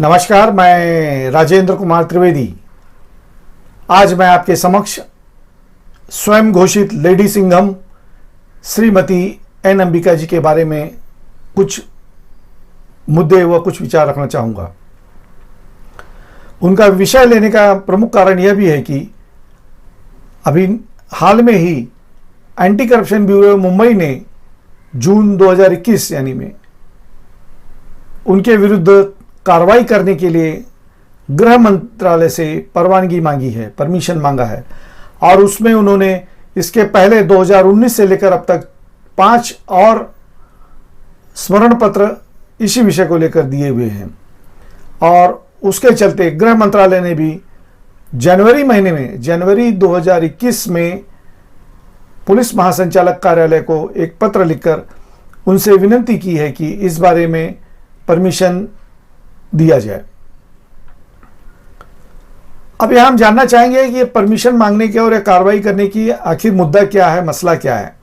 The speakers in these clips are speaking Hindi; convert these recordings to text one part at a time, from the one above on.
नमस्कार, मैं राजेंद्र कुमार त्रिवेदी। आज मैं आपके समक्ष स्वयं घोषित लेडी सिंघम श्रीमती एन अंबिका जी के बारे में कुछ मुद्दे व कुछ विचार रखना चाहूँगा। उनका विषय लेने का प्रमुख कारण यह भी है कि अभी हाल में ही एंटी करप्शन ब्यूरो मुंबई ने जून 2021 यानी में उनके विरुद्ध कार्रवाई करने के लिए गृह मंत्रालय से परवानगी मांगी है, परमिशन मांगा है। और उसमें उन्होंने इसके पहले 2019 से लेकर अब तक 5 और स्मरण पत्र इसी विषय को लेकर दिए हुए हैं। और उसके चलते गृह मंत्रालय ने भी जनवरी महीने में, जनवरी 2021 में पुलिस महासंचालक कार्यालय को एक पत्र लिखकर उनसे विनती की है कि इस बारे में परमिशन दिया जाए। अब यहां हम जानना चाहेंगे कि ये परमिशन मांगने के और कार्रवाई करने की आखिर मुद्दा क्या है, मसला क्या है।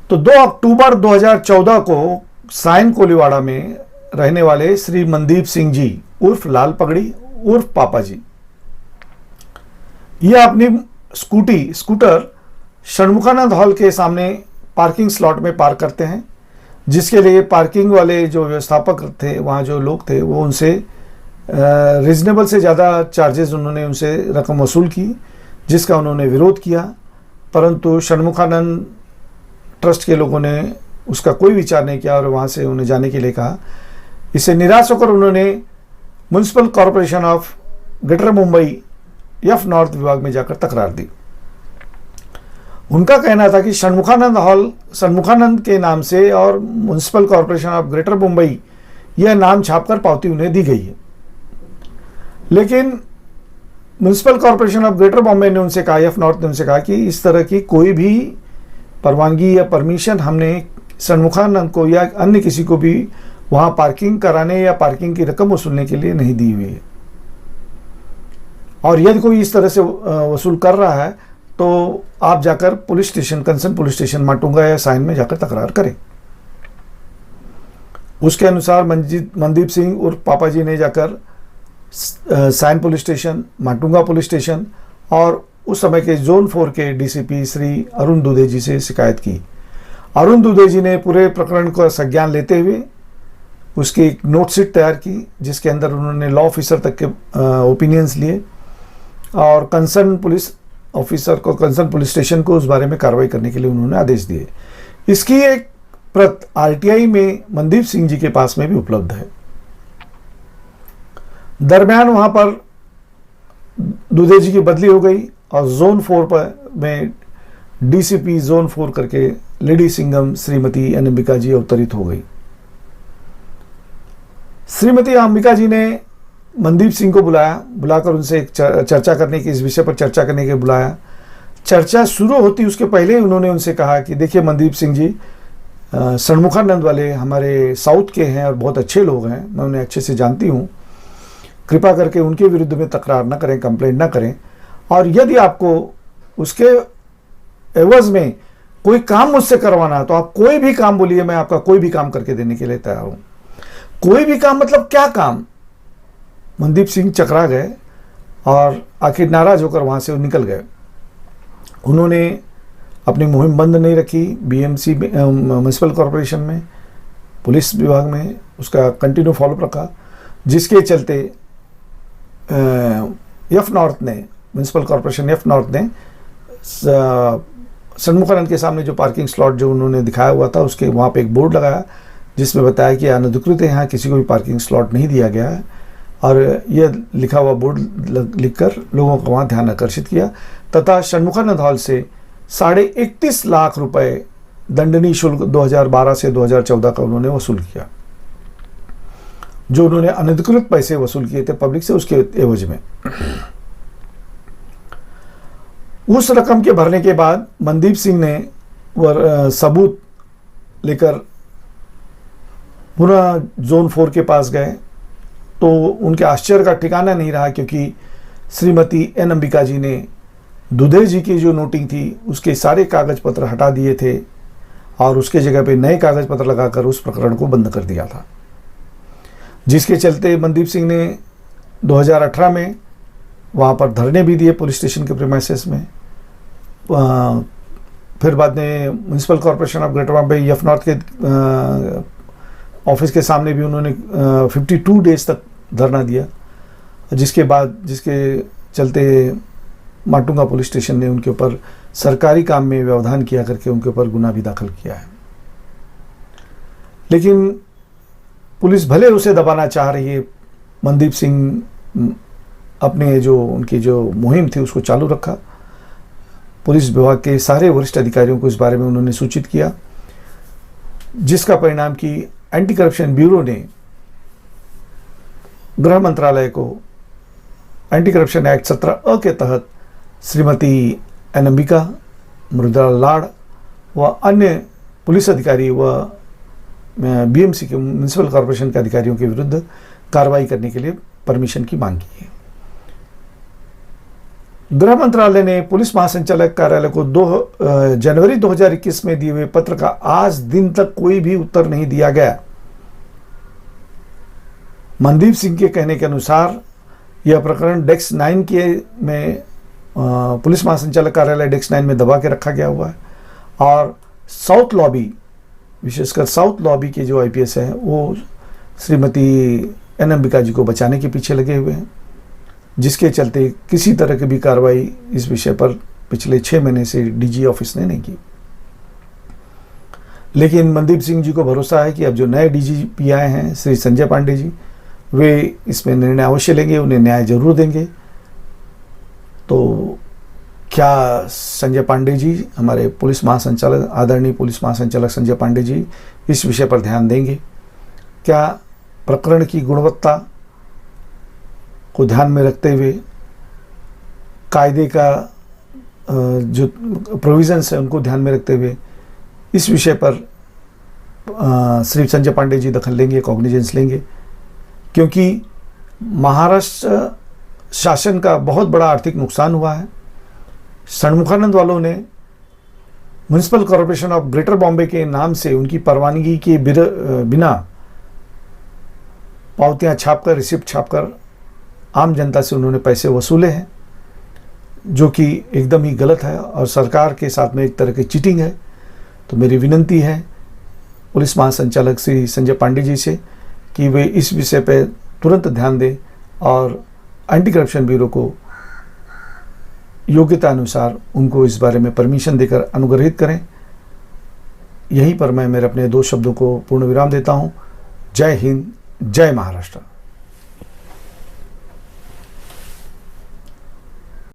तो 2 अक्टूबर 2014 को साइन कोलीवाड़ा में रहने वाले श्री मनदीप सिंह जी उर्फ लाल पगड़ी उर्फ पापा जी, यह अपनी स्कूटर षणमुखानंद हॉल के सामने पार्किंग स्लॉट में पार्क करते हैं, जिसके लिए पार्किंग वाले जो व्यवस्थापक थे, वहाँ जो लोग थे, वो उनसे रीजनेबल से ज़्यादा चार्जेस उन्होंने उनसे रकम वसूल की, जिसका उन्होंने विरोध किया। परंतु षणमुखानंद ट्रस्ट के लोगों ने उसका कोई विचार नहीं किया और वहाँ से उन्हें जाने के लिए कहा। इससे निराश होकर उन्होंने municipal corporation of greater Mumbai F north विभाग में जाकर तकरार दी। उनका कहना था कि षणमुखानंद हॉल षणमुखानंद के नाम से और municipal corporation of greater Mumbai यह नाम छापकर पावती उन्हें दी गई है। लेकिन municipal corporation of greater Bombay ने उनसे कहा, एफ नॉर्थ ने उनसे कहा कि इस तरह की कोई भी परवानगी या परमिशन हमने षणमुखानंद को या अन्य किसी को भी वहाँ पार्किंग कराने या पार्किंग की रकम वसूलने के लिए नहीं दी हुई है। और यदि कोई इस तरह से वसूल कर रहा है तो आप जाकर police station, concern police station Matunga या साइन में जाकर तकरार करें। उसके अनुसार मनदीप सिंह और पापा जी ने जाकर Sion police station, Matunga police station और उस समय के जोन 4 के डीसीपी श्री अरुण दुबे जी से शिकायत की। अरुण दुबे जी ने पूरे प्रकरण का संज्ञान लेते हुए उसकी एक नोटशीट तैयार की, जिसके अंदर उन्होंने लॉ ऑफिसर तक के ओपिनियंस लिए और कंसर्न पुलिस ऑफिसर को, कंसर्न पुलिस स्टेशन को उस बारे में कार्रवाई करने के लिए उन्होंने आदेश दिए। इसकी एक प्रत आरटीआई में मनदीप सिंह जी के पास में भी उपलब्ध है। दरमियान वहां पर दुबे जी की बदली हो गई और जोन 4 पर में डीसीपी जोन 4 करके लेडी सिंघम श्रीमती एन अंबिका जी अवतरित हो गई। श्रीमती अंबिका जी ने मनदीप सिंह को बुलाकर उनसे एक चर्चा करने की, इस विषय पर चर्चा करने के लिए बुलाया। चर्चा शुरू होती उसके पहले उन्होंने उनसे कहा कि देखिए मनदीप सिंह जी, षणमुखानंद वाले हमारे साउथ के हैं और बहुत अच्छे लोग हैं, मैं उन्हें अच्छे से जानती हूँ। कृपा करके उनके विरुद्ध में तकरार न करें, कंप्लेंट न करें। और यदि आपको उसके एवज में कोई काम मुझसे करवाना है तो आप कोई भी काम बोलिए, मैं आपका कोई भी काम करके देने के लिए तैयार हूँ। कोई भी काम मतलब क्या काम? मनदीप सिंह चकरा गए और आखिर नाराज होकर वहाँ से निकल गए। उन्होंने अपनी मुहिम बंद नहीं रखी। बीएमसी म्युनिसिपल कॉरपोरेशन में, पुलिस विभाग में उसका कंटिन्यू फॉलोअप रखा, जिसके चलते एफ नॉर्थ ने, म्युनिसिपल कॉरपोरेशन एफ नॉर्थ ने षणमुखानंद के सामने जो पार्किंग स्लॉट जो उन्होंने दिखाया हुआ था, उसके वहाँ पे एक बोर्ड लगाया जिसमें बताया कि अनधिकृत है, यहाँ किसी को भी पार्किंग स्लॉट नहीं दिया गया है। और यह लिखा हुआ बोर्ड लिखकर लोगों का वहाँ ध्यान आकर्षित किया तथा षणमुखानंद हॉल से 31.5 लाख रुपए दंडनीय शुल्क 2012 से 2014 का उन्होंने वसूल किया, जो उन्होंने अनधिकृत पैसे वसूल किए थे पब्लिक से, उसके एवज में। उस रकम के भरने के बाद मनदीप सिंह ने वह सबूत लेकर पुनः जोन 4 के पास गए तो उनके आश्चर्य का ठिकाना नहीं रहा, क्योंकि श्रीमती एन अंबिका जी ने दुबे जी की जो नोटिंग थी उसके सारे कागज पत्र हटा दिए थे और उसके जगह पे नए कागज पत्र लगाकर उस प्रकरण को बंद कर दिया था। जिसके चलते मनदीप सिंह ने 2018 में वहाँ पर धरने भी दिए पुलिस स्टेशन के प्रीमाइसेस में। फिर बाद में municipal corporation of greater Bombay F north के ऑफिस के सामने भी उन्होंने 52 डेज तक धरना दिया, जिसके चलते माटुंगा पुलिस स्टेशन ने उनके ऊपर सरकारी काम में व्यवधान किया करके उनके ऊपर गुना भी दाखिल किया है। लेकिन पुलिस भले उसे दबाना चाह रही है, मनदीप सिंह अपने उनकी जो मुहिम थी उसको चालू रखा। पुलिस विभाग के सारे वरिष्ठ अधिकारियों को इस बारे में उन्होंने सूचित किया, जिसका परिणाम कि एंटी करप्शन ब्यूरो ने गृह मंत्रालय को एंटी करप्शन एक्ट 17A के तहत श्रीमती एन अंबिका, मृदुला लाड़ व अन्य पुलिस अधिकारी व बीएमसी के म्यूनसिपल कॉरपोरेशन के अधिकारियों के विरुद्ध कार्रवाई करने के लिए परमिशन की मांग की है। गृह मंत्रालय ने पुलिस महासंचालक कार्यालय को 2 जनवरी 2021 में दिए हुए पत्र का आज दिन तक कोई भी उत्तर नहीं दिया गया। मनदीप सिंह के कहने के अनुसार यह प्रकरण डेस्क 9 के में पुलिस महासंचालक कार्यालय डेस्क 9 में दबा के रखा गया हुआ है और साउथ लॉबी, विशेषकर साउथ लॉबी के जो आईपीएस हैं वो श्रीमती एन अंबिका जी को बचाने के पीछे लगे हुए हैं, जिसके चलते किसी तरह की भी कार्रवाई इस विषय पर पिछले 6 महीने से डीजी ऑफिस ने नहीं की। लेकिन मनदीप सिंह जी को भरोसा है कि अब जो नए डीजीपी आए हैं श्री संजय पांडे जी, वे इसमें निर्णय अवश्य लेंगे, उन्हें न्याय जरूर देंगे। तो क्या संजय पांडे जी, हमारे पुलिस महासंचालक, आदरणीय पुलिस महासंचालक संजय पांडे जी इस विषय पर ध्यान देंगे? क्या प्रकरण की गुणवत्ता को ध्यान में रखते हुए कायदे का जो प्रोविजंस है उनको ध्यान में रखते हुए इस विषय पर श्री संजय पांडे जी दखल लेंगे, कॉग्निजेंस लेंगे? क्योंकि महाराष्ट्र शासन का बहुत बड़ा आर्थिक नुकसान हुआ है। षणमुखानंद वालों ने municipal corporation of greater Bombay के नाम से उनकी परवानगी के बिना पावतियां छापकर, रिसिप्ट छापकर आम जनता से उन्होंने पैसे वसूले हैं, जो कि एकदम ही गलत है और सरकार के साथ में एक तरह की चीटिंग है। तो मेरी विनंती है पुलिस महासंचालक श्री संजय पांडे जी से कि वे इस विषय पर तुरंत ध्यान दें और एंटी करप्शन ब्यूरो को योग्यता अनुसार उनको इस बारे में परमिशन देकर अनुग्रहित करें। यहीं पर मैं मेरे अपने 2 शब्दों को पूर्ण विराम देता हूं। जय हिंद, जय महाराष्ट्र।